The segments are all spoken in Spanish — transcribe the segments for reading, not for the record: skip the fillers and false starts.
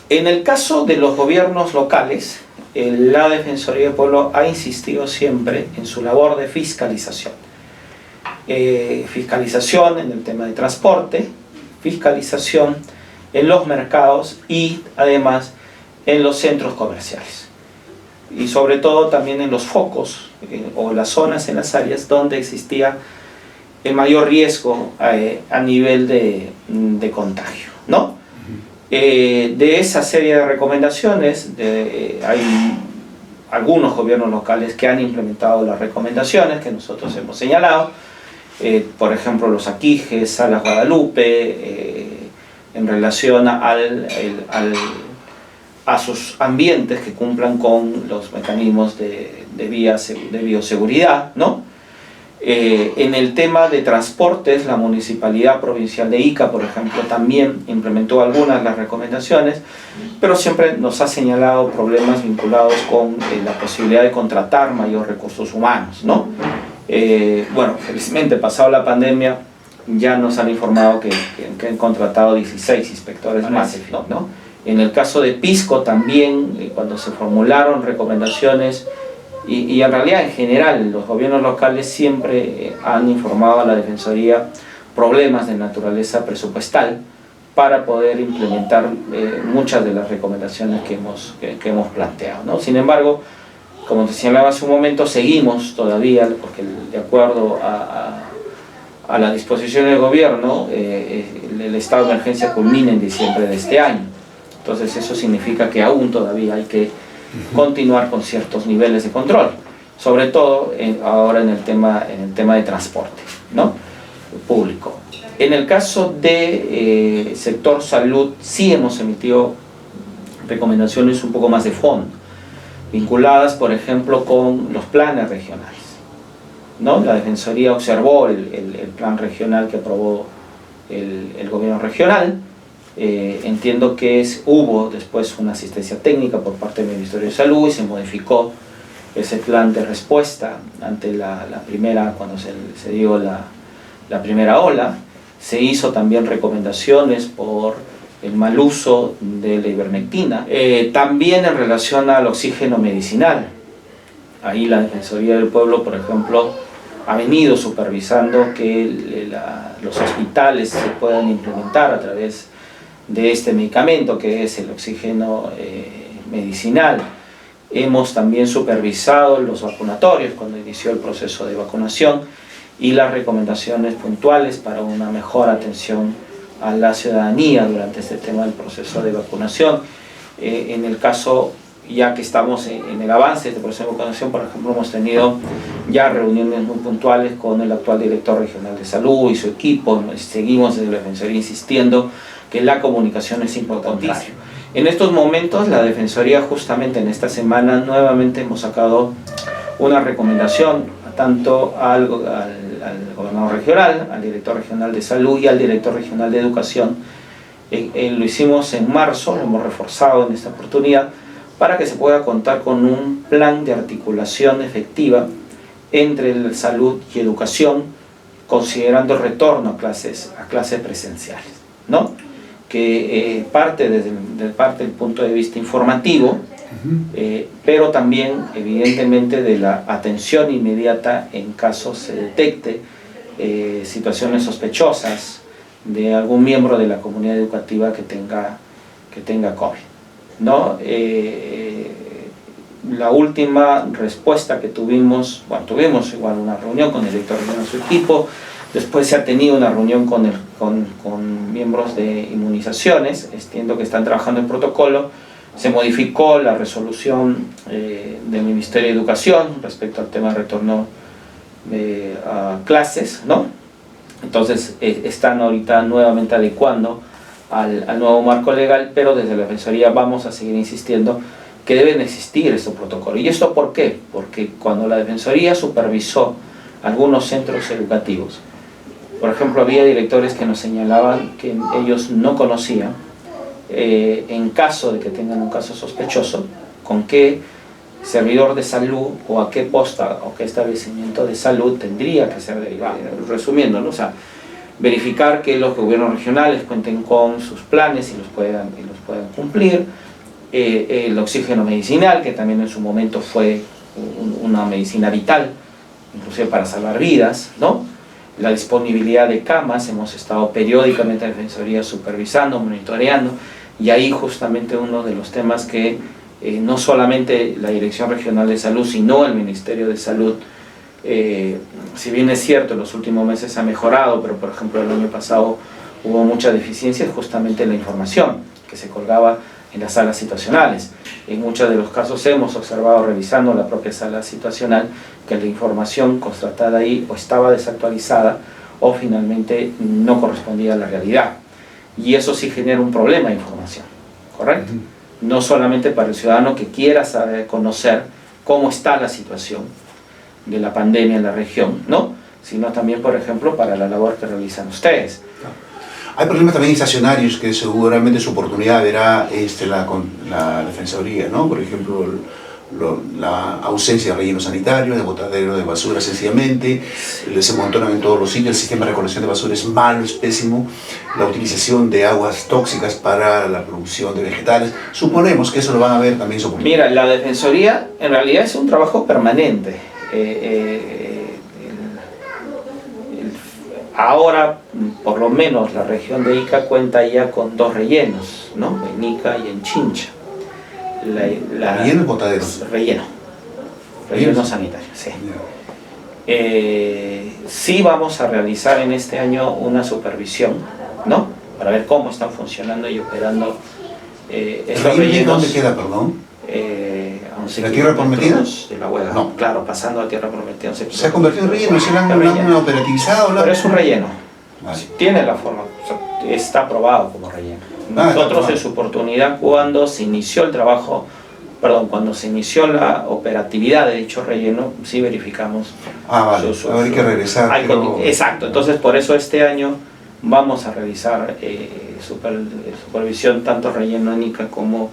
En el caso de los gobiernos locales, la Defensoría del Pueblo ha insistido siempre en su labor de fiscalización. Fiscalización en el tema de transporte, fiscalización en los mercados y además en los centros comerciales. Y sobre todo también en los focos o las zonas, en las áreas donde existía el mayor riesgo a nivel de contagio, ¿no? De esa serie de recomendaciones, hay algunos gobiernos locales que han implementado las recomendaciones que nosotros hemos señalado, por ejemplo los Aquijes, Salas Guadalupe, en relación a sus ambientes que cumplan con los mecanismos de bioseguridad, ¿no? En el tema de transportes, la Municipalidad Provincial de Ica, por ejemplo, también implementó algunas de las recomendaciones, pero siempre nos ha señalado problemas vinculados con la posibilidad de contratar mayor recursos humanos, ¿no? Bueno, felizmente, pasado la pandemia, ya nos han informado que han contratado 16 inspectores más, ¿no? En el caso de Pisco también, cuando se formularon recomendaciones, y en realidad en general los gobiernos locales siempre han informado a la Defensoría problemas de naturaleza presupuestal para poder implementar muchas de las recomendaciones que hemos planteado, ¿no? Sin embargo, como te señalaba hace un momento, seguimos todavía, porque de acuerdo a la disposición del gobierno, el estado de emergencia culmina en diciembre de este año. Entonces eso significa que aún todavía hay que continuar con ciertos niveles de control, sobre todo ahora en el tema de transporte, ¿no? Público. En el caso de sector salud, sí hemos emitido recomendaciones un poco más de fondo, vinculadas, por ejemplo, con los planes regionales, ¿no? La Defensoría observó el plan regional que aprobó el gobierno regional. Entiendo que hubo después una asistencia técnica por parte del Ministerio de Salud y se modificó ese plan de respuesta ante la primera, cuando se dio la primera ola. Se hizo también recomendaciones por el mal uso de la ivermectina, también en relación al oxígeno medicinal. Ahí la Defensoría del Pueblo, por ejemplo, ha venido supervisando que los hospitales se puedan implementar a través de este medicamento que es el oxígeno medicinal. Hemos también supervisado los vacunatorios cuando inició el proceso de vacunación y las recomendaciones puntuales para una mejor atención a la ciudadanía durante este tema del proceso de vacunación. En el caso, ya que estamos en el avance de este proceso de vacunación, por ejemplo, hemos tenido ya reuniones muy puntuales con el actual director regional de salud y su equipo. Seguimos desde la Defensoría insistiendo que la comunicación es importantísima. En estos momentos la Defensoría, justamente en esta semana, nuevamente hemos sacado una recomendación tanto al gobernador regional, al director regional de salud y al director regional de educación. Lo hicimos en marzo, lo hemos reforzado en esta oportunidad para que se pueda contar con un plan de articulación efectiva entre salud y educación, considerando el retorno a clases presenciales, ¿no? Que parte del punto de vista informativo, pero también evidentemente de la atención inmediata en caso se detecte situaciones sospechosas de algún miembro de la comunidad educativa que tenga COVID, ¿no? La última respuesta que tuvimos igual una reunión con el director de su equipo. Después se ha tenido una reunión con miembros de inmunizaciones. Entiendo que están trabajando en protocolo. Se modificó la resolución del Ministerio de Educación respecto al tema de retorno a clases, ¿no? Entonces están ahorita nuevamente adecuando al nuevo marco legal, pero desde la Defensoría vamos a seguir insistiendo que deben existir estos protocolos. ¿Y esto por qué? Porque cuando la Defensoría supervisó algunos centros educativos, por ejemplo, había directores que nos señalaban que ellos no conocían, en caso de que tengan un caso sospechoso, con qué servidor de salud o a qué posta o qué establecimiento de salud tendría que ser derivado. Resumiendo, ¿no? O sea, verificar que los gobiernos regionales cuenten con sus planes y los puedan puedan cumplir, el oxígeno medicinal, que también en su momento fue una medicina vital, inclusive para salvar vidas, ¿no? La disponibilidad de camas, hemos estado periódicamente en la Defensoría supervisando, monitoreando, y ahí justamente uno de los temas que no solamente la Dirección Regional de Salud, sino el Ministerio de Salud, si bien es cierto, en los últimos meses ha mejorado, pero por ejemplo el año pasado hubo muchas deficiencias justamente en la información que se colgaba en las salas situacionales. En muchos de los casos hemos observado, revisando la propia sala situacional, que la información constatada ahí o estaba desactualizada o finalmente no correspondía a la realidad. Y eso sí genera un problema de información, ¿correcto? No solamente para el ciudadano que quiera saber, conocer cómo está la situación de la pandemia en la región, ¿no? Sino también, por ejemplo, para la labor que realizan ustedes. Hay problemas también estacionarios que seguramente su oportunidad verá la Defensoría, ¿no? Por ejemplo, la ausencia de relleno sanitario, de botadero de basura sencillamente, se amontonan en todos los sitios, el sistema de recolección de basura es malo, es pésimo, la utilización de aguas tóxicas para la producción de vegetales, suponemos que eso lo van a ver también su oportunidad. Mira, la Defensoría en realidad es un trabajo permanente. Ahora, por lo menos, la región de Ica cuenta ya con 2 rellenos, ¿no? En Ica y en Chincha. ¿Relleno o botadero? Relleno sanitario, sí. Sí vamos a realizar en este año una supervisión, ¿no? Para ver cómo están funcionando y operando estos rellenos. ¿Dónde queda, perdón? ¿La Tierra Prometida? De la Huega. No. Claro, pasando a Tierra Prometida. ¿Se ha convertido en relleno? ¿Se lo han operativizado? Pero es un relleno. Vale. Tiene la forma, o sea, está aprobado como relleno. Nosotros en su oportunidad, cuando se inició el trabajo, cuando se inició la operatividad de dicho relleno, sí verificamos. Vale, hay que regresar. Exacto, entonces por eso este año vamos a realizar supervisión tanto relleno en Ica como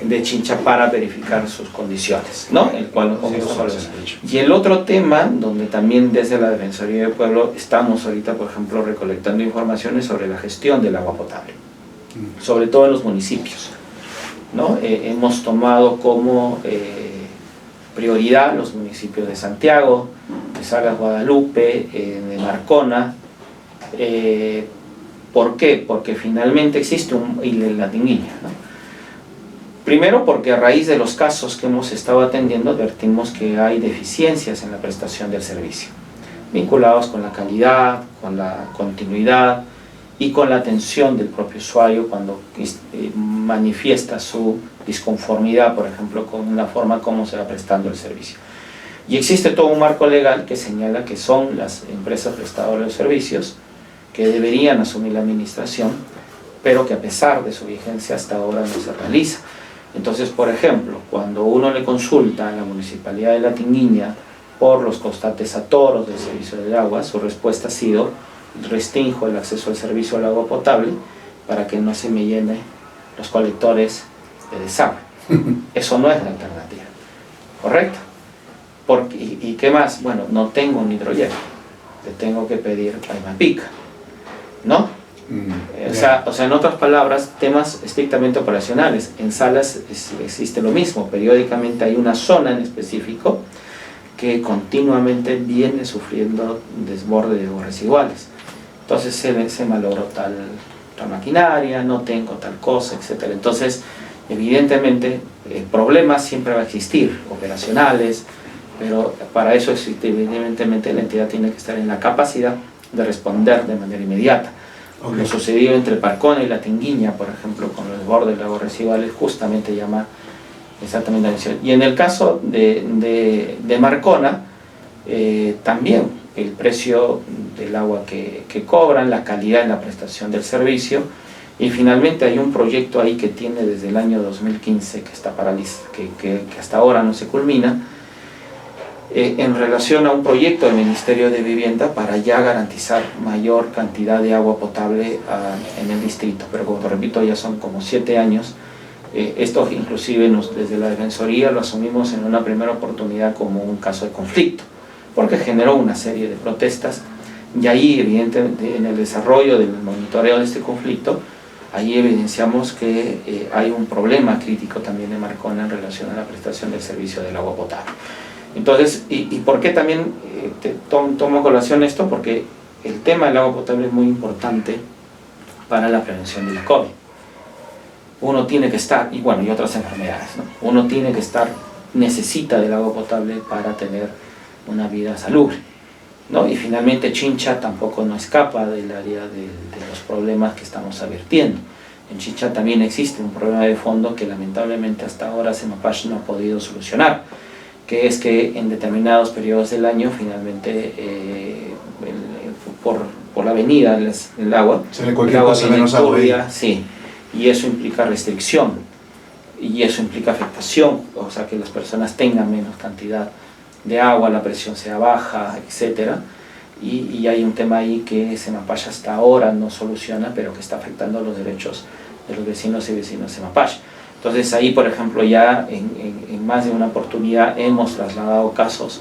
de Chincha para verificar sus condiciones, ¿no? El cual y el otro tema, donde también desde la Defensoría del Pueblo estamos ahorita, por ejemplo, recolectando informaciones sobre la gestión del agua potable, sobre todo en los municipios, ¿no? Hemos tomado como prioridad los municipios de Santiago, de Salas Guadalupe, de Marcona. ¿Por qué? Porque finalmente existe y la Tinguiña, ¿no? Primero porque a raíz de los casos que hemos estado atendiendo advertimos que hay deficiencias en la prestación del servicio, vinculados con la calidad, con la continuidad y con la atención del propio usuario cuando manifiesta su disconformidad, por ejemplo, con la forma como se va prestando el servicio. Y existe todo un marco legal que señala que son las empresas prestadoras de servicios que deberían asumir la administración, pero que a pesar de su vigencia hasta ahora no se realiza. Entonces, por ejemplo, cuando uno le consulta a la Municipalidad de La Tinguiña por los constantes atoros del servicio del agua, su respuesta ha sido: restrinjo el acceso al servicio al agua potable para que no se me llene los colectores de desagüe. Eso no es la alternativa, ¿correcto? ¿Y qué más? Bueno, no tengo un hidroyel, le tengo que pedir a pica, ¿no? O sea, en otras palabras, temas estrictamente operacionales. En salas existe lo mismo, periódicamente hay una zona en específico que continuamente viene sufriendo desborde de aguas residuales. Entonces se malogró tal maquinaria, no tengo tal cosa, etc. Entonces, evidentemente, problemas siempre va a existir, operacionales, pero para eso existe, evidentemente, la entidad tiene que estar en la capacidad de responder de manera inmediata. Lo sucedido entre Marcona y La Tinguiña, por ejemplo, con los desbordes de aguas residuales, justamente llama exactamente la atención. Y en el caso de Marcona, también el precio del agua que cobran, la calidad en la prestación del servicio, y finalmente hay un proyecto ahí que tiene desde el año 2015 que está paralizado, que hasta ahora no se culmina, en relación a un proyecto del Ministerio de Vivienda para ya garantizar mayor cantidad de agua potable en el distrito. Pero como repito, ya son como 7 años. Esto inclusive desde la Defensoría lo asumimos en una primera oportunidad como un caso de conflicto, porque generó una serie de protestas, y ahí evidentemente en el desarrollo del monitoreo de este conflicto ahí evidenciamos que hay un problema crítico también de Marcona en relación a la prestación del servicio del agua potable. Entonces, ¿y por qué también tomo a colación esto? Porque el tema del agua potable es muy importante para la prevención del COVID. Uno tiene que estar, y bueno, y otras enfermedades, ¿no? Uno tiene que estar, necesita del agua potable para tener una vida salubre, ¿no? Y finalmente Chincha tampoco no escapa del área de los problemas que estamos advirtiendo. En Chincha también existe un problema de fondo que lamentablemente hasta ahora CEMAPACH no ha podido solucionar, que es que en determinados periodos del año finalmente por la avenida del agua, cualquier cosa menos agua, sí, y eso implica restricción y eso implica afectación, o sea que las personas tengan menos cantidad de agua, la presión sea baja, etcétera, y hay un tema ahí que CEMAPACH hasta ahora no soluciona, pero que está afectando los derechos de los vecinos y vecinas de CEMAPACH. Entonces ahí, por ejemplo, ya en más de una oportunidad hemos trasladado casos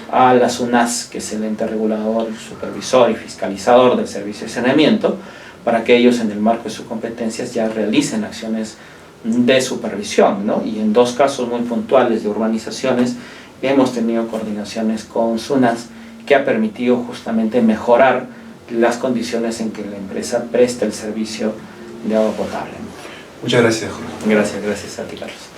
a la SUNAS, que es el ente regulador, supervisor y fiscalizador del servicio de saneamiento, para que ellos en el marco de sus competencias ya realicen acciones de supervisión, ¿no? Y en 2 casos muy puntuales de urbanizaciones hemos tenido coordinaciones con SUNAS que ha permitido justamente mejorar las condiciones en que la empresa presta el servicio de agua potable. Muchas gracias, Jorge. Gracias a ti, Carlos.